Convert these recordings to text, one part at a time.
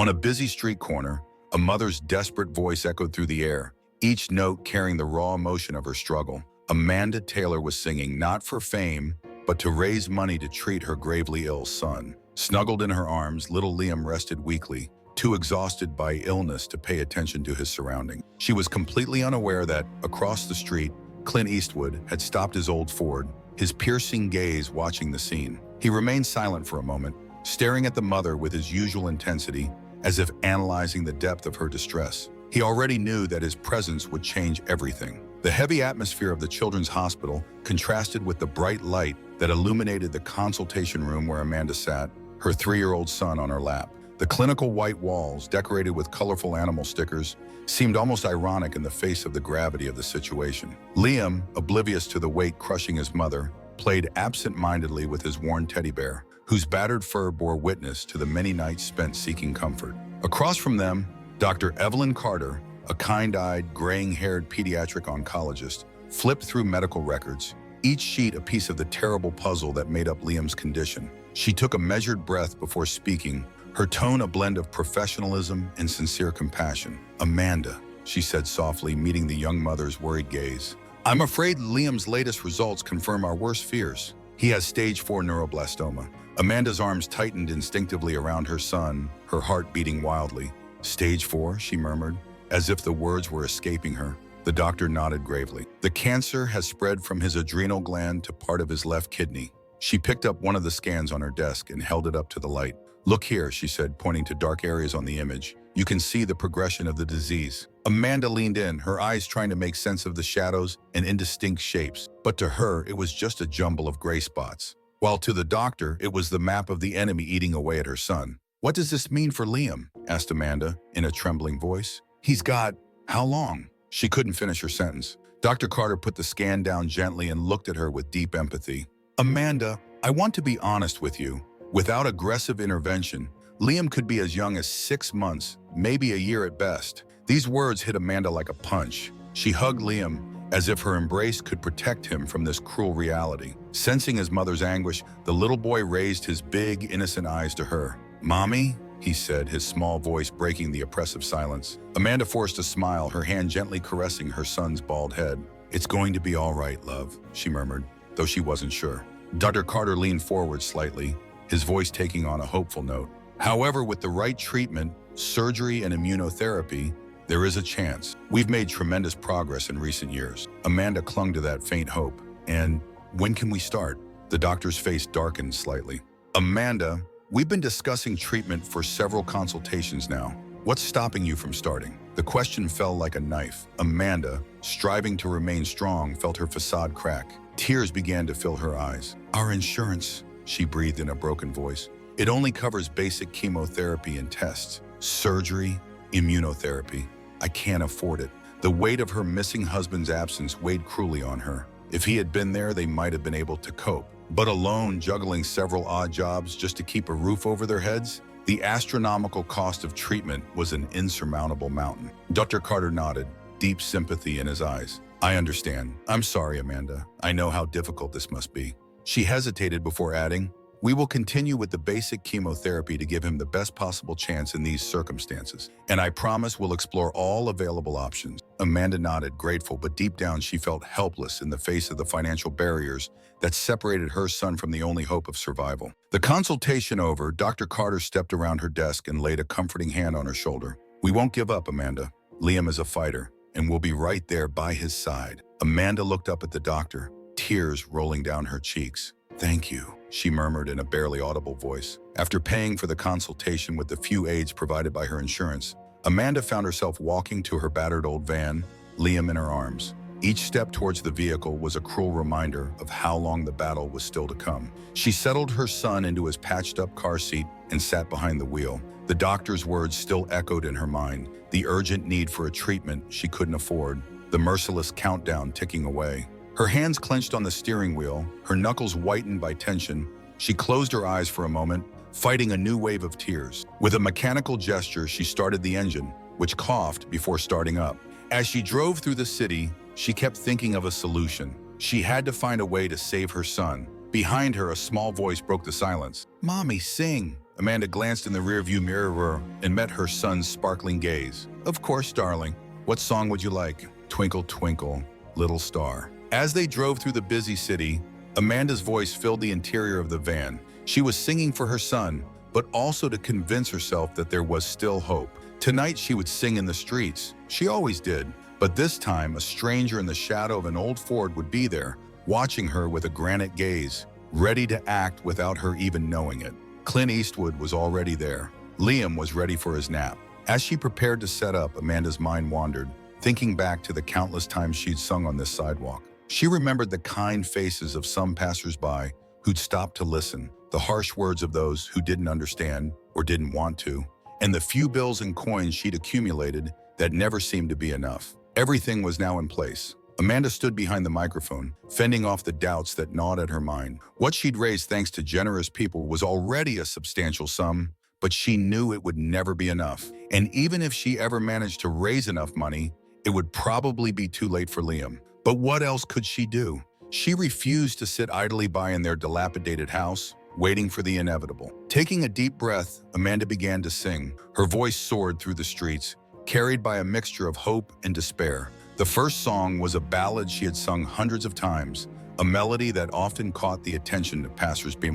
On a busy street corner, a mother's desperate voice echoed through the air, each note carrying the raw emotion of her struggle. Amanda Taylor was singing not for fame, but to raise money to treat her gravely ill son. Snuggled in her arms, little Liam rested weakly, too exhausted by illness to pay attention to his surroundings. She was completely unaware that, across the street, Clint Eastwood had stopped his old Ford, his piercing gaze watching the scene. He remained silent for a moment, staring at the mother with his usual intensity, as if analyzing the depth of her distress. He already knew that his presence would change everything. The heavy atmosphere of the children's hospital contrasted with the bright light that illuminated the consultation room where Amanda sat, her 3-year-old son on her lap. The clinical white walls, decorated with colorful animal stickers, seemed almost ironic in the face of the gravity of the situation. Liam, oblivious to the weight crushing his mother, played absent-mindedly with his worn teddy bear, whose battered fur bore witness to the many nights spent seeking comfort. Across from them, Dr. Evelyn Carter, a kind-eyed, graying-haired pediatric oncologist, flipped through medical records, each sheet a piece of the terrible puzzle that made up Liam's condition. She took a measured breath before speaking, her tone a blend of professionalism and sincere compassion. "Amanda," she said softly, meeting the young mother's worried gaze. "I'm afraid Liam's latest results confirm our worst fears. He has stage 4 neuroblastoma." Amanda's arms tightened instinctively around her son, her heart beating wildly. "Stage 4, she murmured, as if the words were escaping her. The doctor nodded gravely. "The cancer has spread from his adrenal gland to part of his left kidney." She picked up one of the scans on her desk and held it up to the light. "Look here," she said, pointing to dark areas on the image. "You can see the progression of the disease." Amanda leaned in, her eyes trying to make sense of the shadows and indistinct shapes. But to her, it was just a jumble of gray spots, while to the doctor, it was the map of the enemy eating away at her son. "What does this mean for Liam?" asked Amanda, in a trembling voice. "He's got... how long?" She couldn't finish her sentence. Dr. Carter put the scan down gently and looked at her with deep empathy. "Amanda, I want to be honest with you. Without aggressive intervention, Liam could be as young as 6 months, maybe a year at best." These words hit Amanda like a punch. She hugged Liam, as if her embrace could protect him from this cruel reality. Sensing his mother's anguish, the little boy raised his big, innocent eyes to her. "Mommy?" he said, his small voice breaking the oppressive silence. Amanda forced a smile, her hand gently caressing her son's bald head. "It's going to be all right, love," she murmured, though she wasn't sure. Dr. Carter leaned forward slightly, his voice taking on a hopeful note. "However, with the right treatment, surgery, and immunotherapy, there is a chance. We've made tremendous progress in recent years." Amanda clung to that faint hope. "And when can we start?" The doctor's face darkened slightly. "Amanda, we've been discussing treatment for several consultations now. What's stopping you from starting?" The question fell like a knife. Amanda, striving to remain strong, felt her facade crack. Tears began to fill her eyes. "Our insurance," she breathed in a broken voice. "It only covers basic chemotherapy and tests. Surgery, immunotherapy. I can't afford it." The weight of her missing husband's absence weighed cruelly on her. If he had been there, they might have been able to cope. But alone, juggling several odd jobs just to keep a roof over their heads, the astronomical cost of treatment was an insurmountable mountain. Dr. Carter nodded, deep sympathy in his eyes. "I understand. I'm sorry, Amanda. I know how difficult this must be." She hesitated before adding, "We will continue with the basic chemotherapy to give him the best possible chance in these circumstances. And I promise we'll explore all available options." Amanda nodded, grateful, but deep down she felt helpless in the face of the financial barriers that separated her son from the only hope of survival. The consultation over, Dr. Carter stepped around her desk and laid a comforting hand on her shoulder. "We won't give up, Amanda. Liam is a fighter, and we'll be right there by his side." Amanda looked up at the doctor, tears rolling down her cheeks. "Thank you," she murmured in a barely audible voice. After paying for the consultation with the few aids provided by her insurance, Amanda found herself walking to her battered old van, Liam in her arms. Each step towards the vehicle was a cruel reminder of how long the battle was still to come. She settled her son into his patched-up car seat and sat behind the wheel. The doctor's words still echoed in her mind, the urgent need for a treatment she couldn't afford, the merciless countdown ticking away. Her hands clenched on the steering wheel, her knuckles whitened by tension. She closed her eyes for a moment, fighting a new wave of tears. With a mechanical gesture, she started the engine, which coughed before starting up. As she drove through the city, she kept thinking of a solution. She had to find a way to save her son. Behind her, a small voice broke the silence. "Mommy, sing!" Amanda glanced in the rearview mirror and met her son's sparkling gaze. Of course, darling. What song would you like? Twinkle, twinkle, little star. As they drove through the busy city, Amanda's voice filled the interior of the van. She was singing for her son, but also to convince herself that there was still hope. Tonight she would sing in the streets. She always did. But this time, a stranger in the shadow of an old Ford would be there, watching her with a granite gaze, ready to act without her even knowing it. Clint Eastwood was already there. Liam was ready for his nap. As she prepared to set up, Amanda's mind wandered, thinking back to the countless times she'd sung on this sidewalk. She remembered the kind faces of some passersby who'd stop to listen, the harsh words of those who didn't understand or didn't want to, and the few bills and coins she'd accumulated that never seemed to be enough. Everything was now in place. Amanda stood behind the microphone, fending off the doubts that gnawed at her mind. What she'd raised thanks to generous people was already a substantial sum, but she knew it would never be enough. And even if she ever managed to raise enough money, it would probably be too late for Liam. But what else could she do? She refused to sit idly by in their dilapidated house, waiting for the inevitable. Taking a deep breath, Amanda began to sing. Her voice soared through the streets, carried by a mixture of hope and despair. The first song was a ballad she had sung hundreds of times, a melody that often caught the attention of passersby.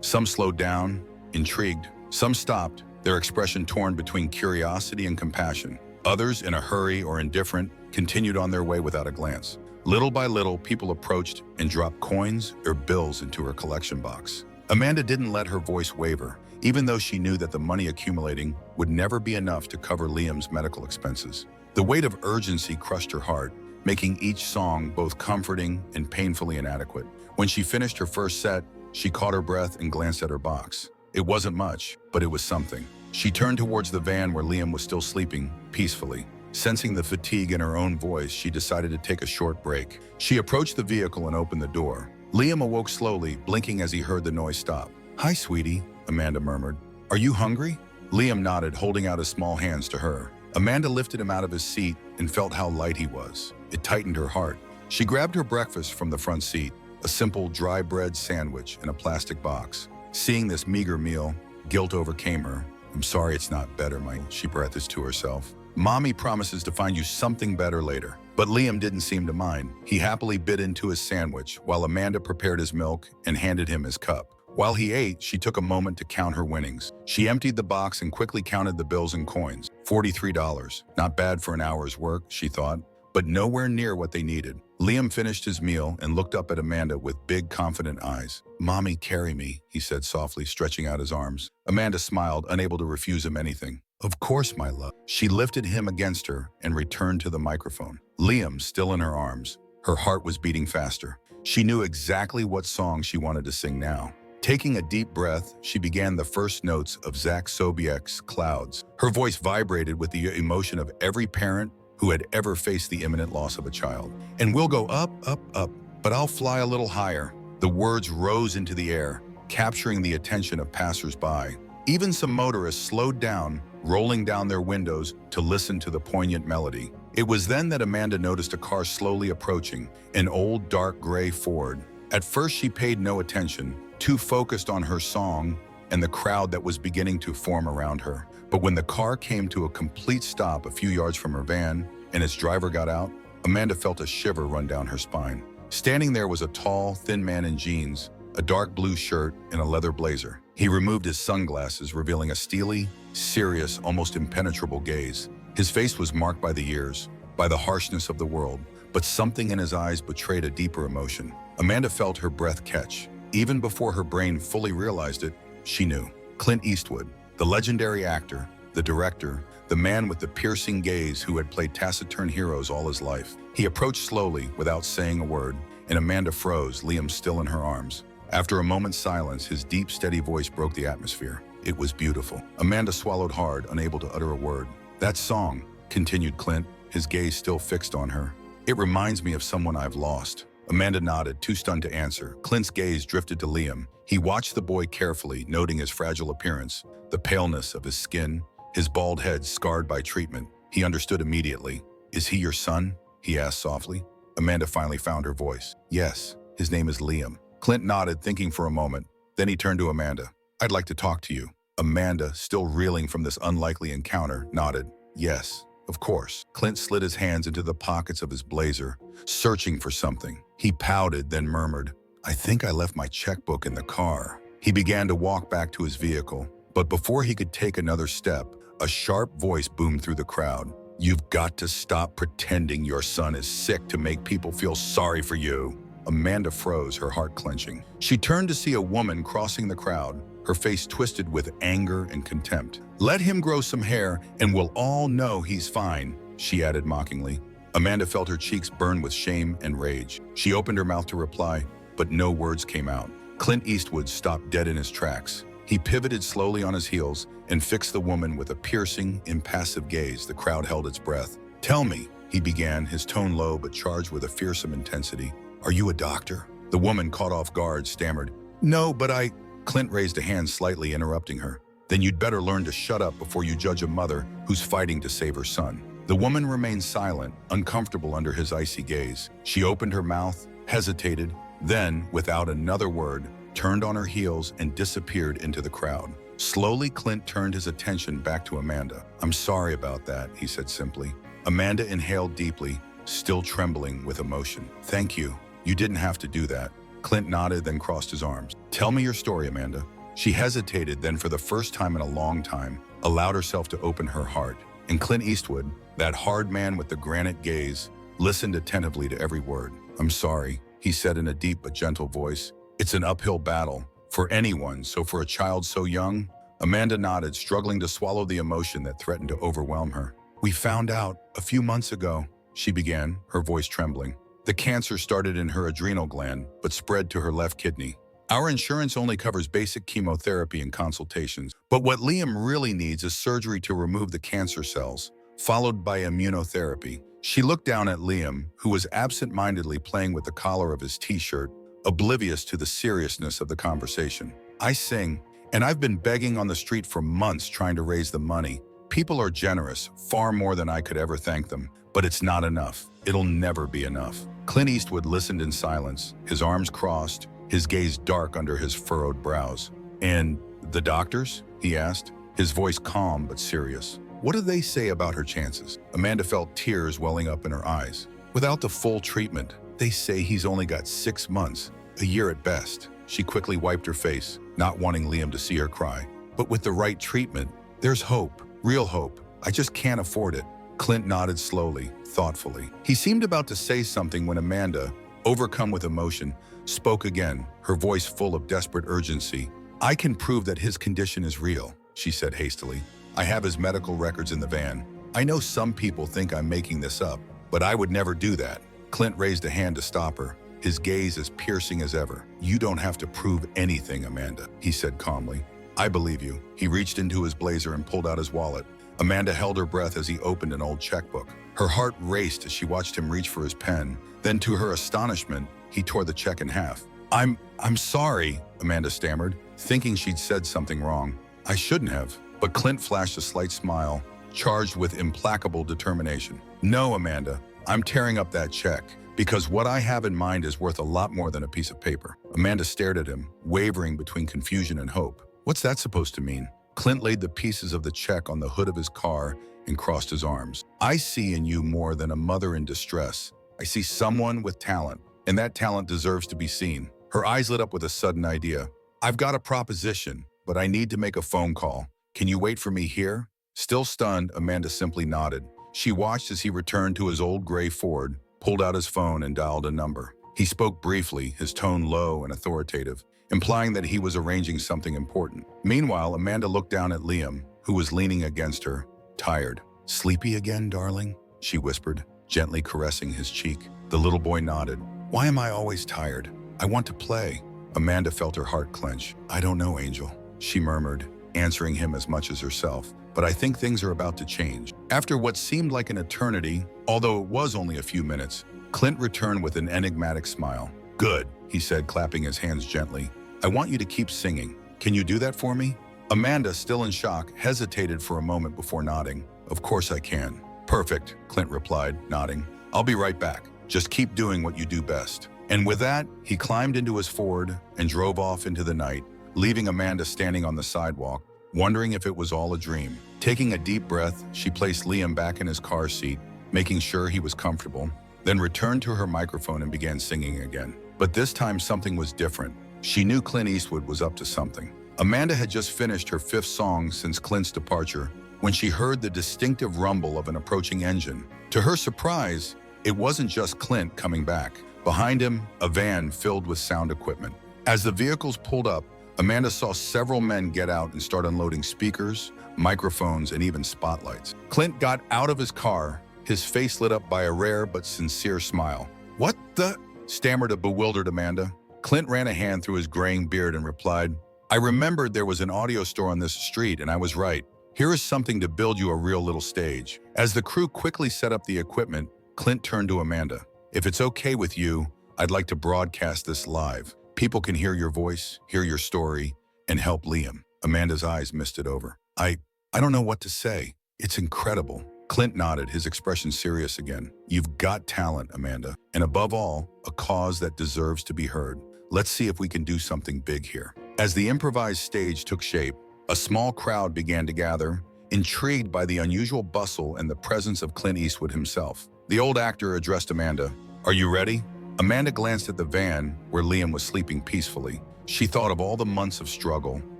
Some slowed down, intrigued. Some stopped, their expression torn between curiosity and compassion. Others, in a hurry or indifferent, continued on their way without a glance. Little by little, people approached and dropped coins or bills into her collection box. Amanda didn't let her voice waver, even though she knew that the money accumulating would never be enough to cover Liam's medical expenses. The weight of urgency crushed her heart, making each song both comforting and painfully inadequate. When she finished her first set, she caught her breath and glanced at her box. It wasn't much, but it was something. She turned towards the van where Liam was still sleeping, peacefully. Sensing the fatigue in her own voice, she decided to take a short break. She approached the vehicle and opened the door. Liam awoke slowly, blinking as he heard the noise stop. "Hi, sweetie," Amanda murmured. "Are you hungry?" Liam nodded, holding out his small hands to her. Amanda lifted him out of his seat and felt how light he was. It tightened her heart. She grabbed her breakfast from the front seat, a simple dry bread sandwich in a plastic box. Seeing this meager meal, guilt overcame her. "I'm sorry it's not better, she breathed to herself. "Mommy promises to find you something better later." But Liam didn't seem to mind. He happily bit into his sandwich while Amanda prepared his milk and handed him his cup. While he ate, she took a moment to count her winnings. She emptied the box and quickly counted the bills and coins. $43. Not bad for an hour's work, she thought, but nowhere near what they needed. Liam finished his meal and looked up at Amanda with big, confident eyes. "Mommy, carry me," he said softly, stretching out his arms. Amanda smiled, unable to refuse him anything. "Of course, my love." She lifted him against her and returned to the microphone. Liam, still in her arms. Her heart was beating faster. She knew exactly what song she wanted to sing now. Taking a deep breath, she began the first notes of Zach Sobiek's Clouds. Her voice vibrated with the emotion of every parent who had ever faced the imminent loss of a child. "And we'll go up, up, up, but I'll fly a little higher." The words rose into the air, capturing the attention of passersby. Even some motorists slowed down, rolling down their windows to listen to the poignant melody. It was then that Amanda noticed a car slowly approaching, an old dark gray Ford. At first she paid no attention, too focused on her song and the crowd that was beginning to form around her. But when the car came to a complete stop a few yards from her van and its driver got out, Amanda felt a shiver run down her spine. Standing there was a tall, thin man in jeans, a dark blue shirt, and a leather blazer. He removed his sunglasses, revealing a steely, serious, almost impenetrable gaze. His face was marked by the years, by the harshness of the world, but something in his eyes betrayed a deeper emotion. Amanda felt her breath catch. Even before her brain fully realized it, she knew. Clint Eastwood, the legendary actor, the director, the man with the piercing gaze who had played taciturn heroes all his life. He approached slowly, without saying a word, and Amanda froze, Liam still in her arms. After a moment's silence, his deep, steady voice broke the atmosphere. It was beautiful. Amanda swallowed hard, unable to utter a word. "That song," continued Clint, his gaze still fixed on her. "It reminds me of someone I've lost." Amanda nodded, too stunned to answer. Clint's gaze drifted to Liam. He watched the boy carefully, noting his fragile appearance, the paleness of his skin, his bald head scarred by treatment. He understood immediately. "Is he your son?" he asked softly. Amanda finally found her voice. "Yes, his name is Liam." Clint nodded, thinking for a moment. Then he turned to Amanda. "I'd like to talk to you." Amanda, still reeling from this unlikely encounter, nodded. Yes, of course. Clint slid his hands into the pockets of his blazer, searching for something. He pouted, then murmured, I think I left my checkbook in the car. He began to walk back to his vehicle, but before he could take another step, a sharp voice boomed through the crowd. You've got to stop pretending your son is sick to make people feel sorry for you. Amanda froze, her heart clenching. She turned to see a woman crossing the crowd, her face twisted with anger and contempt. Let him grow some hair and we'll all know he's fine, she added mockingly. Amanda felt her cheeks burn with shame and rage. She opened her mouth to reply, but no words came out. Clint Eastwood stopped dead in his tracks. He pivoted slowly on his heels and fixed the woman with a piercing, impassive gaze. The crowd held its breath. Tell me, he began, his tone low but charged with a fearsome intensity. Are you a doctor? The woman, caught off guard, stammered. No, but I... Clint raised a hand, slightly interrupting her. Then you'd better learn to shut up before you judge a mother who's fighting to save her son. The woman remained silent, uncomfortable under his icy gaze. She opened her mouth, hesitated, then, without another word, turned on her heels and disappeared into the crowd. Slowly, Clint turned his attention back to Amanda. I'm sorry about that, he said simply. Amanda inhaled deeply, still trembling with emotion. Thank you. You didn't have to do that. Clint nodded, then crossed his arms. Tell me your story, Amanda. She hesitated, then for the first time in a long time, allowed herself to open her heart. And Clint Eastwood, that hard man with the granite gaze, listened attentively to every word. I'm sorry, he said in a deep but gentle voice. It's an uphill battle, for anyone, so for a child so young? Amanda nodded, struggling to swallow the emotion that threatened to overwhelm her. We found out a few months ago, she began, her voice trembling. The cancer started in her adrenal gland, but spread to her left kidney. Our insurance only covers basic chemotherapy and consultations, but what Liam really needs is surgery to remove the cancer cells, followed by immunotherapy. She looked down at Liam, who was absent-mindedly playing with the collar of his t-shirt, oblivious to the seriousness of the conversation. I sing, and I've been begging on the street for months trying to raise the money. People are generous, far more than I could ever thank them, but it's not enough. It'll never be enough. Clint Eastwood listened in silence, his arms crossed, his gaze dark under his furrowed brows. And the doctors? He asked, his voice calm but serious. What do they say about her chances? Amanda felt tears welling up in her eyes. Without the full treatment, they say he's only got 6 months, a year at best. She quickly wiped her face, not wanting Liam to see her cry. But with the right treatment, there's hope, real hope. I just can't afford it. Clint nodded slowly, thoughtfully. He seemed about to say something when Amanda, overcome with emotion, spoke again, her voice full of desperate urgency. I can prove that his condition is real, she said hastily. I have his medical records in the van. I know some people think I'm making this up, but I would never do that. Clint raised a hand to stop her, his gaze as piercing as ever. You don't have to prove anything, Amanda, he said calmly. I believe you. He reached into his blazer and pulled out his wallet. Amanda held her breath as he opened an old checkbook. Her heart raced as she watched him reach for his pen. Then, to her astonishment, he tore the check in half. I'm sorry, Amanda stammered, thinking she'd said something wrong. I shouldn't have. But Clint flashed a slight smile, charged with implacable determination. No, Amanda, I'm tearing up that check, because what I have in mind is worth a lot more than a piece of paper. Amanda stared at him, wavering between confusion and hope. What's that supposed to mean? Clint laid the pieces of the check on the hood of his car and crossed his arms. I see in you more than a mother in distress. I see someone with talent, and that talent deserves to be seen. Her eyes lit up with a sudden idea. I've got a proposition, but I need to make a phone call. Can you wait for me here? Still stunned, Amanda simply nodded. She watched as he returned to his old gray Ford, pulled out his phone and dialed a number. He spoke briefly, his tone low and authoritative, implying that he was arranging something important. Meanwhile, Amanda looked down at Liam, who was leaning against her, tired. Sleepy again, darling? She whispered, gently caressing his cheek. The little boy nodded. Why am I always tired? I want to play. Amanda felt her heart clench. I don't know, Angel, she murmured, answering him as much as herself. But I think things are about to change. After what seemed like an eternity, although it was only a few minutes, Clint returned with an enigmatic smile. Good, he said, clapping his hands gently. I want you to keep singing. Can you do that for me? Amanda, still in shock, hesitated for a moment before nodding. Of course I can. Perfect, Clint replied, nodding. I'll be right back. Just keep doing what you do best. And with that, he climbed into his Ford and drove off into the night, leaving Amanda standing on the sidewalk, wondering if it was all a dream. Taking a deep breath, she placed Liam back in his car seat, making sure he was comfortable, then returned to her microphone and began singing again. But this time something was different. She knew Clint Eastwood was up to something. Amanda had just finished her 5th song since Clint's departure when she heard the distinctive rumble of an approaching engine. To her surprise, it wasn't just Clint coming back. Behind him, a van filled with sound equipment. As the vehicles pulled up, Amanda saw several men get out and start unloading speakers, microphones, and even spotlights. Clint got out of his car, his face lit up by a rare but sincere smile. "What the?" stammered a bewildered Amanda. Clint ran a hand through his graying beard and replied, "I remembered there was an audio store on this street, and I was right. Here is something to build you a real little stage." As the crew quickly set up the equipment, Clint turned to Amanda. "If it's okay with you, I'd like to broadcast this live. People can hear your voice, hear your story, and help Liam." Amanda's eyes misted over. I don't know what to say. It's incredible." Clint nodded, his expression serious again. "You've got talent, Amanda, and above all, a cause that deserves to be heard. Let's see if we can do something big here." As the improvised stage took shape, a small crowd began to gather, intrigued by the unusual bustle and the presence of Clint Eastwood himself. The old actor addressed Amanda. "Are you ready?" Amanda glanced at the van where Liam was sleeping peacefully. She thought of all the months of struggle,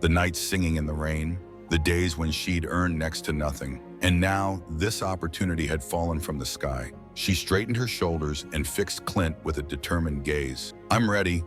the nights singing in the rain, the days when she'd earned next to nothing. And now, this opportunity had fallen from the sky. She straightened her shoulders and fixed Clint with a determined gaze. I'm ready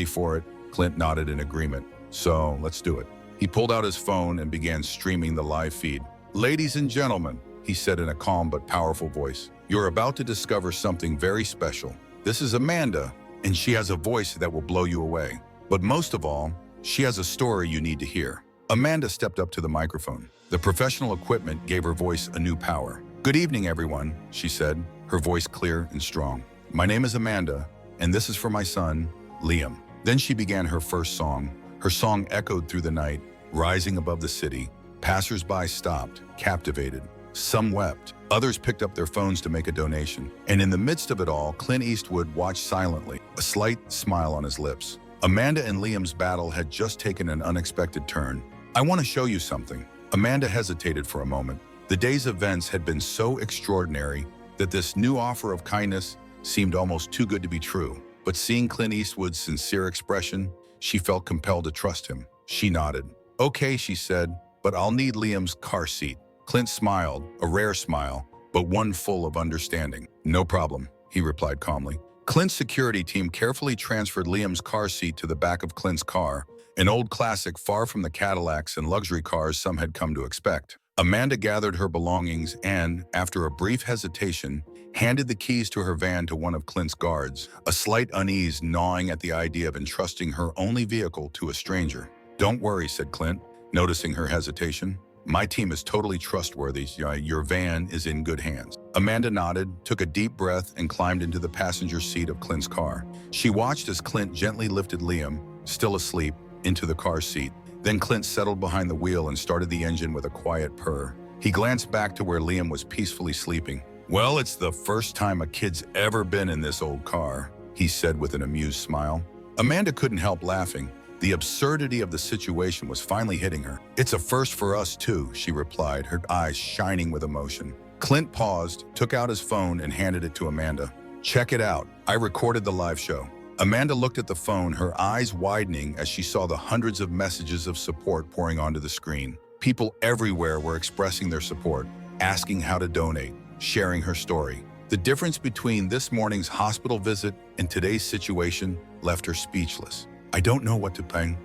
for it." Clint nodded in agreement. "So, let's do it." He pulled out his phone and began streaming the live feed. "Ladies and gentlemen," he said in a calm but powerful voice, "you're about to discover something very special. This is Amanda, and she has a voice that will blow you away. But most of all, she has a story you need to hear." Amanda stepped up to the microphone. The professional equipment gave her voice a new power. "Good evening, everyone," she said, her voice clear and strong. "My name is Amanda, and this is for my son, Liam." Then she began her first song. Her song echoed through the night, rising above the city. Passers-by stopped, captivated. Some wept. Others picked up their phones to make a donation. And in the midst of it all, Clint Eastwood watched silently, a slight smile on his lips. Amanda and Liam's battle had just taken an unexpected turn. "I want to show you something." Amanda hesitated for a moment. The day's events had been so extraordinary that this new offer of kindness seemed almost too good to be true. But seeing Clint Eastwood's sincere expression, she felt compelled to trust him. She nodded. "Okay," she said, "but I'll need Liam's car seat." Clint smiled, a rare smile, but one full of understanding. "No problem," he replied calmly. Clint's security team carefully transferred Liam's car seat to the back of Clint's car, an old classic far from the Cadillacs and luxury cars some had come to expect. Amanda gathered her belongings and, after a brief hesitation, handed the keys to her van to one of Clint's guards, a slight unease gnawing at the idea of entrusting her only vehicle to a stranger. "Don't worry," said Clint, noticing her hesitation. "My team is totally trustworthy. Your van is in good hands." Amanda nodded, took a deep breath, and climbed into the passenger seat of Clint's car. She watched as Clint gently lifted Liam, still asleep, into the car seat. Then Clint settled behind the wheel and started the engine with a quiet purr. He glanced back to where Liam was peacefully sleeping. "Well, it's the first time a kid's ever been in this old car," he said with an amused smile. Amanda couldn't help laughing. The absurdity of the situation was finally hitting her. "It's a first for us too," she replied, her eyes shining with emotion. Clint paused, took out his phone, and handed it to Amanda. "Check it out. I recorded the live show." Amanda looked at the phone, her eyes widening as she saw the hundreds of messages of support pouring onto the screen. People everywhere were expressing their support, asking how to donate, sharing her story. The difference between this morning's hospital visit and today's situation left her speechless. "I don't know what to pay."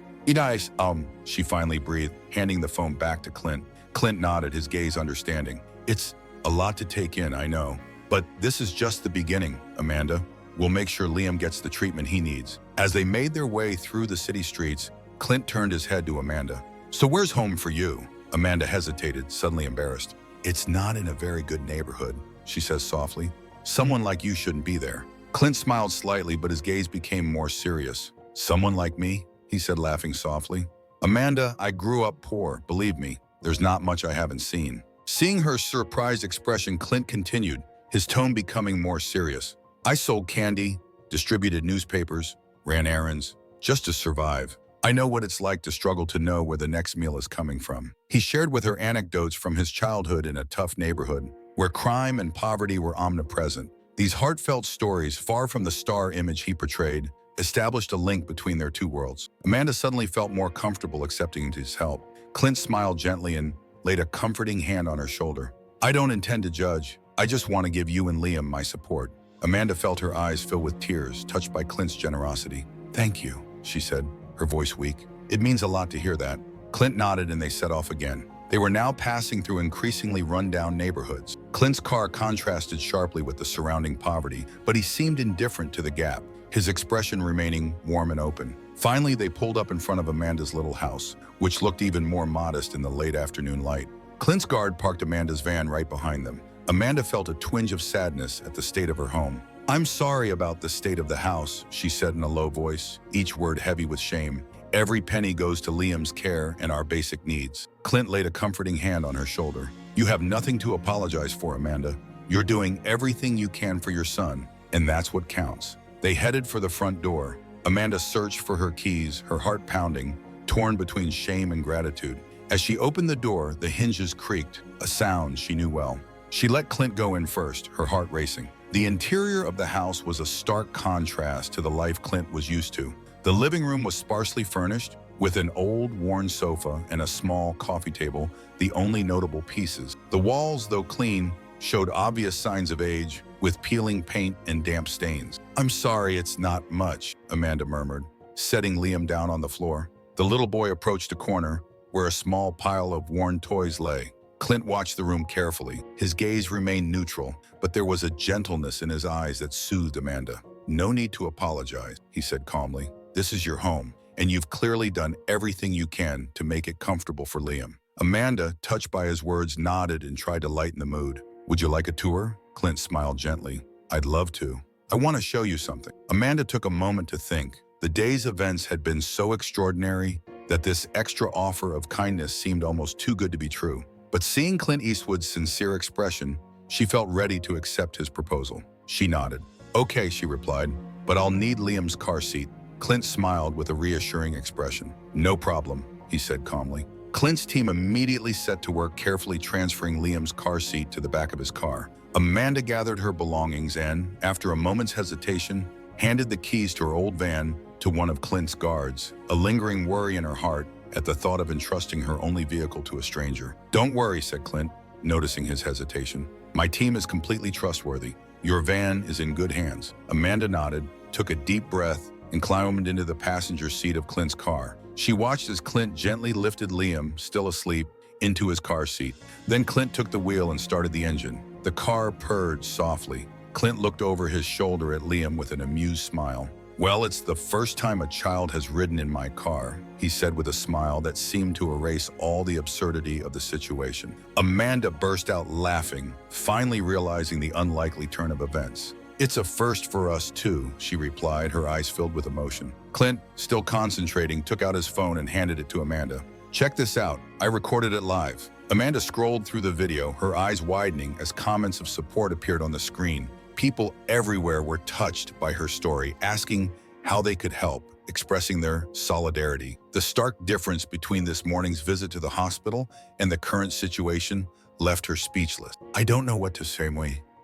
She finally breathed, handing the phone back to Clint. Clint nodded, his gaze understanding. "It's a lot to take in, I know. But this is just the beginning, Amanda. We'll make sure Liam gets the treatment he needs." As they made their way through the city streets, Clint turned his head to Amanda. "So where's home for you?" Amanda hesitated, suddenly embarrassed. "It's not in a very good neighborhood," she says softly. "Someone like you shouldn't be there." Clint smiled slightly, but his gaze became more serious. "Someone like me?" he said, laughing softly. "Amanda, I grew up poor, believe me. There's not much I haven't seen." Seeing her surprised expression, Clint continued, his tone becoming more serious. "I sold candy, distributed newspapers, ran errands, just to survive. I know what it's like to struggle to know where the next meal is coming from. He shared with her anecdotes from his childhood in a tough neighborhood, where crime and poverty were omnipresent. These heartfelt stories, far from the star image he portrayed, established a link between their two worlds. Amanda suddenly felt more comfortable accepting his help. Clint smiled gently and laid a comforting hand on her shoulder. I don't intend to judge. I just want to give you and Liam my support. Amanda felt her eyes fill with tears, touched by Clint's generosity. Thank you, she said, her voice weak. It means a lot to hear that. Clint nodded and they set off again. They were now passing through increasingly run-down neighborhoods. Clint's car contrasted sharply with the surrounding poverty, but he seemed indifferent to the gap, his expression remaining warm and open. Finally, they pulled up in front of Amanda's little house, which looked even more modest in the late afternoon light. Clint's guard parked Amanda's van right behind them. Amanda felt a twinge of sadness at the state of her home. I'm sorry about the state of the house, she said in a low voice, each word heavy with shame. Every penny goes to Liam's care and our basic needs. Clint laid a comforting hand on her shoulder. You have nothing to apologize for, Amanda. You're doing everything you can for your son, and that's what counts. They headed for the front door. Amanda searched for her keys, her heart pounding, torn between shame and gratitude. As she opened the door, the hinges creaked, a sound she knew well. She let Clint go in first, her heart racing. The interior of the house was a stark contrast to the life Clint was used to. The living room was sparsely furnished, with an old, worn sofa and a small coffee table, the only notable pieces. The walls, though clean, showed obvious signs of age, with peeling paint and damp stains. I'm sorry, it's not much, Amanda murmured, setting Liam down on the floor. The little boy approached a corner, where a small pile of worn toys lay. Clint watched the room carefully. His gaze remained neutral, but there was a gentleness in his eyes that soothed Amanda. No need to apologize, he said calmly. This is your home, and you've clearly done everything you can to make it comfortable for Liam. Amanda, touched by his words, nodded and tried to lighten the mood. Would you like a tour? Clint smiled gently. I'd love to. I want to show you something. Amanda took a moment to think. The day's events had been so extraordinary that this extra offer of kindness seemed almost too good to be true. But seeing Clint Eastwood's sincere expression, she felt ready to accept his proposal. She nodded. Okay, she replied, but I'll need Liam's car seat. Clint smiled with a reassuring expression. No problem, he said calmly. Clint's team immediately set to work carefully transferring Liam's car seat to the back of his car. Amanda gathered her belongings and, after a moment's hesitation, handed the keys to her old van to one of Clint's guards, a lingering worry in her heart at the thought of entrusting her only vehicle to a stranger. Don't worry, said Clint, noticing his hesitation. My team is completely trustworthy. Your van is in good hands. Amanda nodded, took a deep breath, and climbed into the passenger seat of Clint's car. She watched as Clint gently lifted Liam, still asleep, into his car seat. Then Clint took the wheel and started the engine. The car purred softly. Clint looked over his shoulder at Liam with an amused smile. Well, it's the first time a child has ridden in my car, he said with a smile that seemed to erase all the absurdity of the situation. Amanda burst out laughing, finally realizing the unlikely turn of events. It's a first for us too, she replied, her eyes filled with emotion. Clint, still concentrating, took out his phone and handed it to Amanda. Check this out, I recorded it live. Amanda scrolled through the video, her eyes widening as comments of support appeared on the screen. People everywhere were touched by her story, asking how they could help, expressing their solidarity. The stark difference between this morning's visit to the hospital and the current situation left her speechless. I don't know what to say,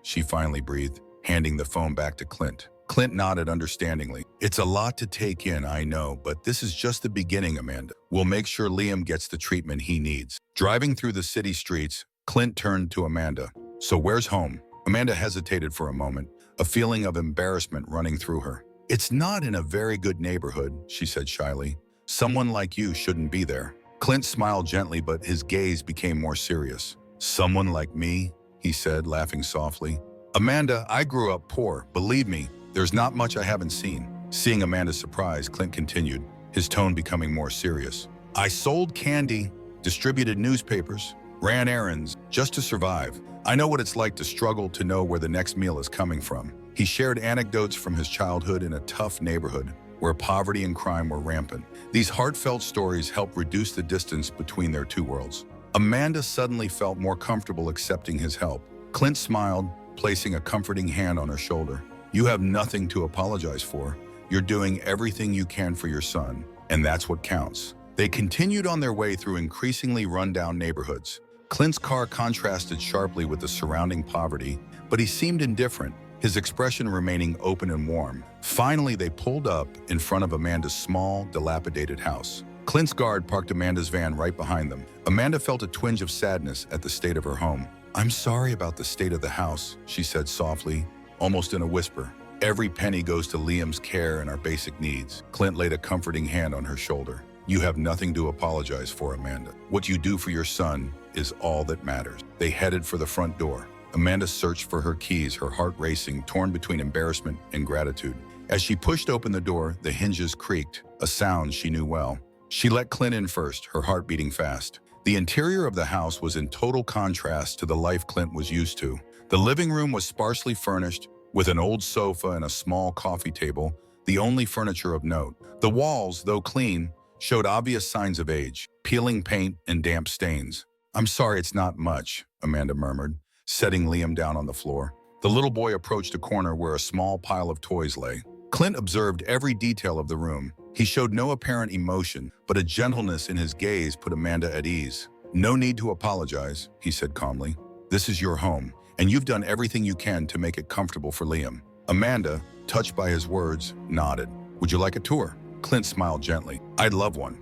she finally breathed, handing the phone back to Clint. Clint nodded understandingly. It's a lot to take in, I know, but this is just the beginning, Amanda. We'll make sure Liam gets the treatment he needs. Driving through the city streets, Clint turned to Amanda. So where's home? Amanda hesitated for a moment, a feeling of embarrassment running through her. It's not in a very good neighborhood, she said shyly. Someone like you shouldn't be there. Clint smiled gently, but his gaze became more serious. Someone like me? He said, laughing softly. Amanda, I grew up poor. Believe me, there's not much I haven't seen. Seeing Amanda's surprise, Clint continued, his tone becoming more serious. I sold candy, distributed newspapers, ran errands, just to survive. I know what it's like to struggle to know where the next meal is coming from. He shared anecdotes from his childhood in a tough neighborhood where poverty and crime were rampant. These heartfelt stories helped reduce the distance between their two worlds. Amanda suddenly felt more comfortable accepting his help. Clint smiled, placing a comforting hand on her shoulder. You have nothing to apologize for. You're doing everything you can for your son, and that's what counts. They continued on their way through increasingly run-down neighborhoods. Clint's car contrasted sharply with the surrounding poverty, but he seemed indifferent, his expression remaining open and warm. Finally, they pulled up in front of Amanda's small, dilapidated house. Clint's guard parked Amanda's van right behind them. Amanda felt a twinge of sadness at the state of her home. "I'm sorry about the state of the house," she said softly, almost in a whisper. "Every penny goes to Liam's care and our basic needs." Clint laid a comforting hand on her shoulder. "You have nothing to apologize for, Amanda. What you do for your son is all that matters." They headed for the front door. Amanda searched for her keys, her heart racing, torn between embarrassment and gratitude. As she pushed open the door, the hinges creaked, a sound she knew well. She let Clint in first, her heart beating fast. The interior of the house was in total contrast to the life Clint was used to. The living room was sparsely furnished, with an old sofa and a small coffee table, the only furniture of note. The walls, though clean, showed obvious signs of age, peeling paint and damp stains. "I'm sorry it's not much," Amanda murmured, setting Liam down on the floor. The little boy approached a corner where a small pile of toys lay. Clint observed every detail of the room. He showed no apparent emotion, but a gentleness in his gaze put Amanda at ease. "No need to apologize," he said calmly. "This is your home, and you've done everything you can to make it comfortable for Liam." Amanda, touched by his words, nodded. "Would you like a tour?" Clint smiled gently. "I'd love one."